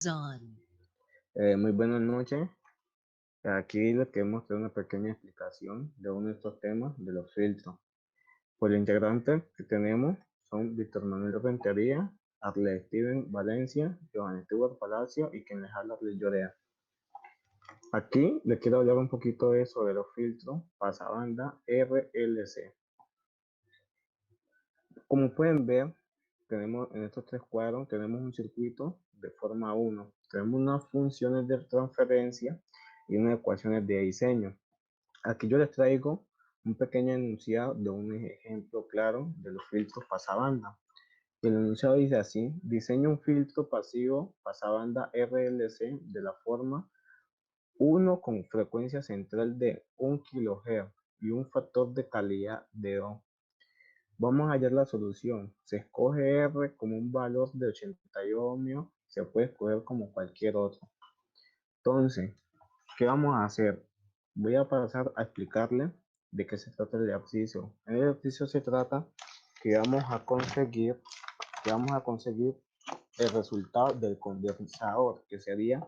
On. Muy buenas noches. Aquí les queremos hacer una pequeña explicación de uno de estos temas de los filtros. Por los integrantes que tenemos son Víctor Manuel Rentería, Arle Steven Valencia, Johan Stewart Palacio y quien les habla Arle Llorea. Aquí les quiero hablar un poquito sobre los filtros pasabanda RLC. Como pueden ver, tenemos en estos tres cuadros tenemos un circuito de forma 1. Tenemos unas funciones de transferencia y unas ecuaciones de diseño. Aquí yo les traigo un pequeño enunciado de un ejemplo claro de los filtros pasabanda. El enunciado dice así: diseña un filtro pasivo pasabanda RLC de la forma 1 con frecuencia central de 1 kHz y un factor de calidad de 2. Vamos a hallar la solución. Se escoge R como un valor de 80 ohmios, se puede escoger como cualquier otro. Entonces, ¿qué vamos a hacer? Voy a pasar a explicarle de qué se trata el ejercicio. En el ejercicio se trata que vamos a conseguir el resultado del condensador, que sería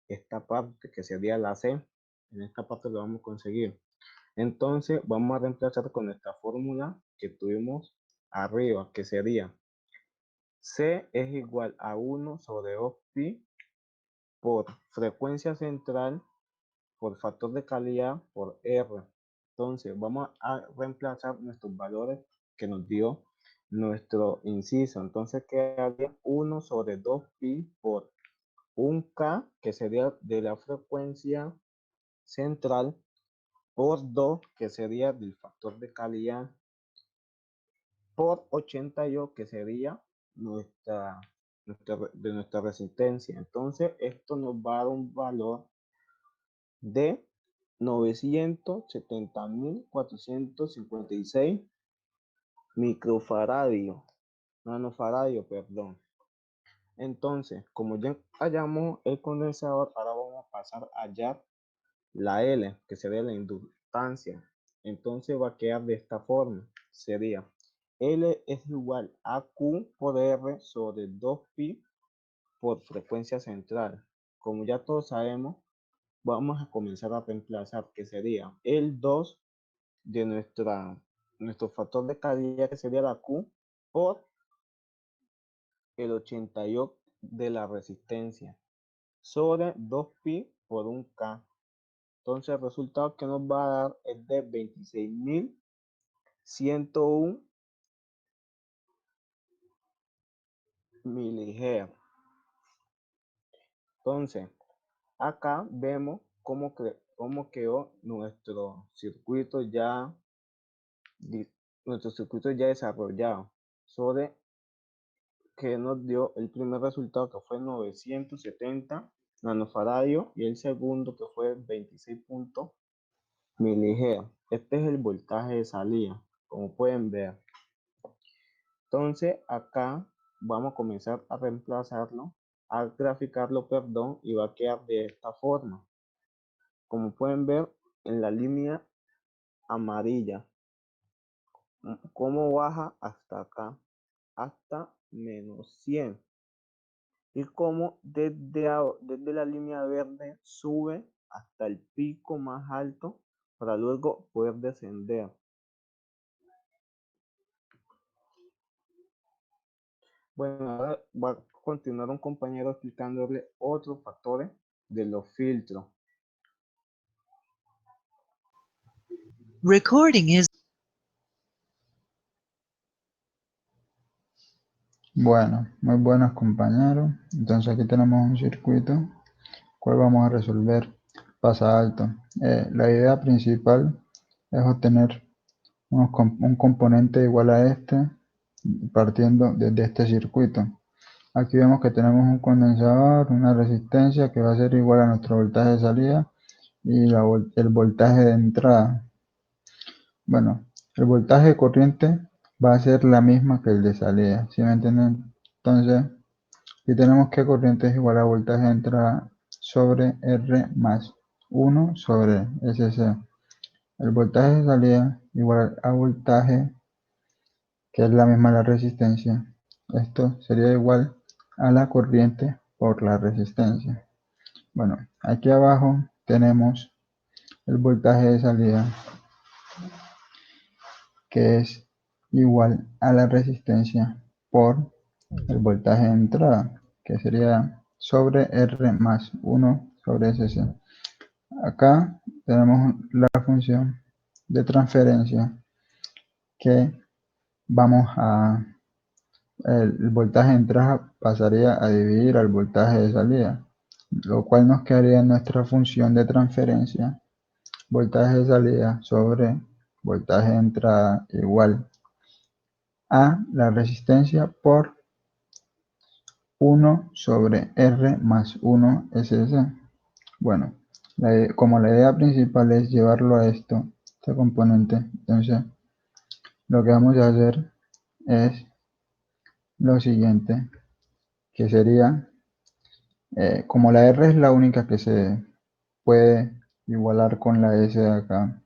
esta parte, que sería la C. En esta parte lo vamos a conseguir. Entonces vamos a reemplazar con esta fórmula que tuvimos arriba, que sería C es igual a 1 sobre 2pi por frecuencia central por factor de calidad por R. Entonces vamos a reemplazar nuestros valores que nos dio nuestro inciso. Entonces quedaría 1 sobre 2pi por 1K, que sería de la frecuencia central, por 2, que sería del factor de calidad, por 80 que sería de nuestra resistencia. Entonces esto nos va a dar un valor de 970.456 microfaradio, nanofaradio, perdón. Entonces, como ya hallamos el condensador, ahora vamos a pasar a hallar la L, que sería la inductancia. Entonces va a quedar de esta forma. Sería L es igual a Q por R sobre 2pi por frecuencia central. Como ya todos sabemos, vamos a comenzar a reemplazar, que sería el 2 de nuestro factor de calidad, que sería la Q, por el 88 de la resistencia, sobre 2pi por 1K. Entonces el resultado que nos va a dar es de 26.101 milihertz. Entonces, acá vemos cómo quedó nuestro circuito ya desarrollado, sobre que nos dio el primer resultado, que fue 970 nanofaradios, y el segundo que fue 26 milihertz. Este es el voltaje de salida, como pueden ver. Entonces acá vamos a comenzar a reemplazarlo, a graficarlo, perdón, y va a quedar de esta forma. Como pueden ver en la línea amarilla, cómo baja hasta acá, hasta menos 100. Y cómo desde la línea verde sube hasta el pico más alto para luego poder descender. Bueno, ahora va a continuar un compañero explicándole otros factores de los filtros. Recording is Bueno, muy buenos compañeros. Entonces aquí tenemos un circuito, cual vamos a resolver pasa alto. La idea principal es obtener un componente igual a este, partiendo desde este circuito. Aquí vemos que tenemos un condensador, una resistencia que va a ser igual a nuestro voltaje de salida y el voltaje de entrada. Bueno, el voltaje de corriente va a ser la misma que el de salida, ¿sí me entienden? Entonces, aquí tenemos que corriente es igual a voltaje de entrada sobre R más 1 sobre SC. El voltaje de salida igual a voltaje, que es la misma la resistencia. Esto sería igual a la corriente por la resistencia. Bueno, aquí abajo tenemos el voltaje de salida, que es igual a la resistencia por el voltaje de entrada, que sería sobre R más 1 sobre SC. Acá tenemos la función de transferencia que vamos a, el voltaje de entrada pasaría a dividir al voltaje de salida, lo cual nos quedaría en nuestra función de transferencia, voltaje de salida sobre voltaje de entrada igual a la resistencia por 1 sobre R más 1 SC. Bueno, como la idea principal es llevarlo a este componente, entonces lo que vamos a hacer es lo siguiente, que sería, como la R es la única que se puede igualar con la S de acá,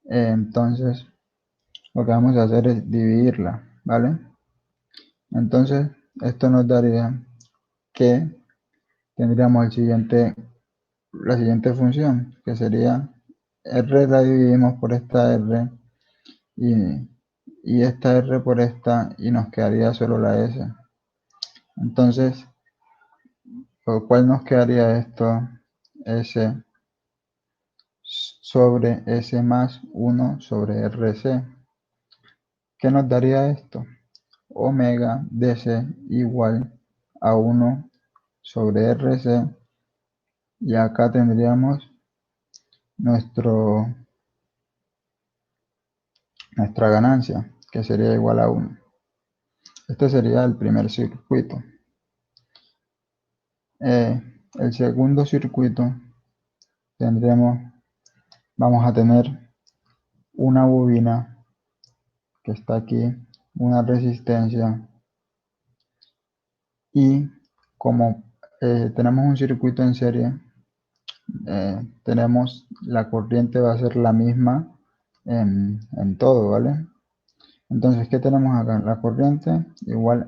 entonces lo que vamos a hacer es dividirla, ¿vale? Entonces esto nos daría que tendríamos la siguiente función, que sería R la dividimos por esta R y, y esta R por esta y nos quedaría solo la S. Entonces, lo cual nos quedaría esto S sobre S más 1 sobre RC. ¿Qué nos daría esto? Omega DC igual a 1 sobre RC y acá tendríamos nuestro, nuestra ganancia, que sería igual a 1. Este sería el primer circuito. El segundo circuito vamos a tener una bobina que está aquí, una resistencia y como tenemos un circuito en serie, tenemos la corriente va a ser la misma en todo, ¿vale? Entonces, ¿qué tenemos acá? La corriente igual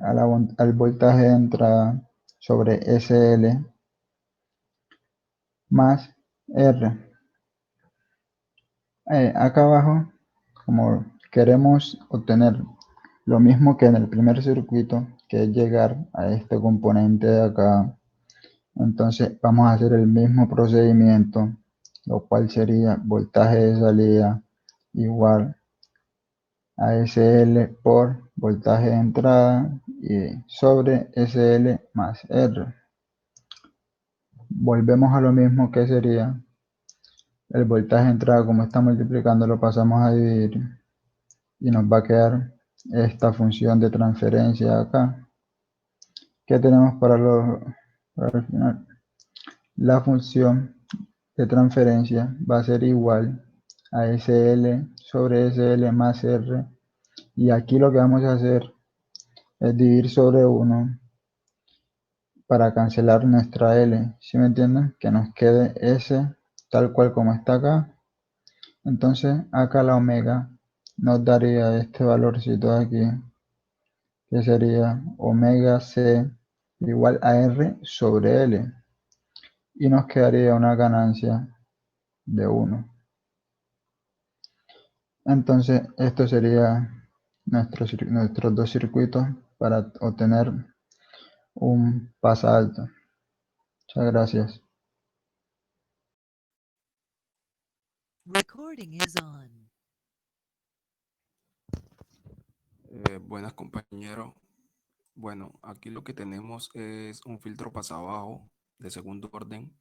al voltaje de entrada sobre SL más R. Acá abajo, como queremos obtener lo mismo que en el primer circuito, que es llegar a este componente de acá, entonces vamos a hacer el mismo procedimiento, lo cual sería voltaje de salida igual a SL por voltaje de entrada y sobre SL más R. Volvemos a lo mismo, que sería el voltaje de entrada, como está multiplicando, lo pasamos a dividir y nos va a quedar esta función de transferencia acá. ¿Qué tenemos para el final? La función de transferencia va a ser igual a SL sobre SL más R, y aquí lo que vamos a hacer es dividir sobre 1 para cancelar nuestra L, ¿sí me entienden? Que nos quede S tal cual como está acá. Entonces acá la omega nos daría este valorcito de aquí, que sería omega C igual a R sobre L, y nos quedaría una ganancia de 1. Entonces esto sería nuestros dos circuitos para obtener un pasa alto. Muchas gracias. Recording is on. Buenas compañeros. Bueno, aquí lo que tenemos es un filtro pasabajo de segundo orden.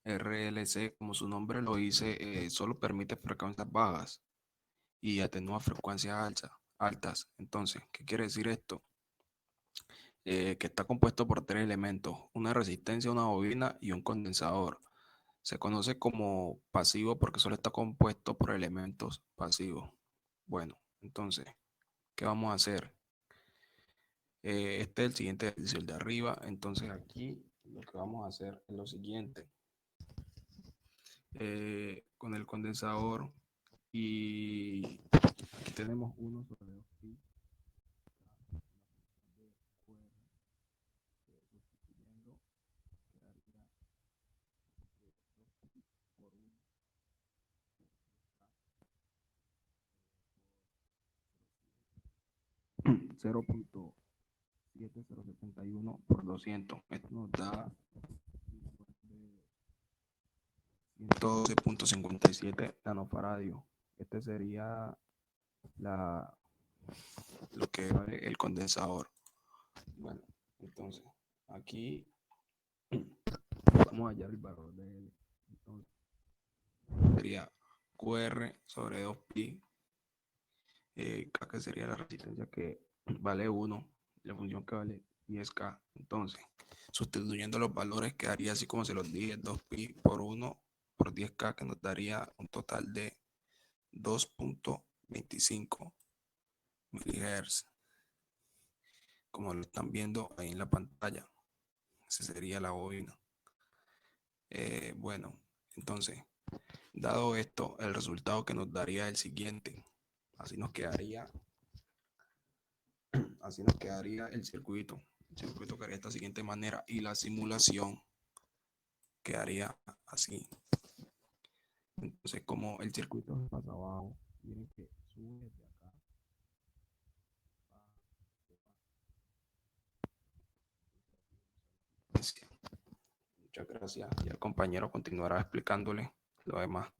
RLC, como su nombre lo dice, solo permite frecuencias bajas y atenúa frecuencias altas. Entonces, ¿qué quiere decir esto? Que está compuesto por tres elementos: una resistencia, una bobina y un condensador. Se conoce como pasivo porque solo está compuesto por elementos pasivos. Bueno, entonces, ¿qué vamos a hacer? Este es el siguiente ejercicio, el de arriba. Entonces aquí lo que vamos a hacer es lo siguiente. Con el condensador, y aquí tenemos 1 sobre 2 pi. 0.7071 por 200. Esto nos da 112.57 nanofaradios. Este sería lo que vale el condensador. Bueno, entonces aquí vamos a hallar el valor de L. Entonces, sería QR sobre 2pi, K, que sería la resistencia que vale 1, la función que vale 10K. Entonces, sustituyendo los valores quedaría así como se los dije, 2pi por 1 por 10K, que nos daría un total de 2.25 MHz, como lo están viendo ahí en la pantalla. Esa sería la bobina. Bueno, entonces, dado esto, el resultado que nos daría el siguiente. Así nos quedaría el circuito. El circuito quedaría de esta siguiente manera y la simulación quedaría así. Entonces, como el circuito es más abajo, miren que sube desde acá. Muchas gracias. Y el compañero continuará explicándole lo demás.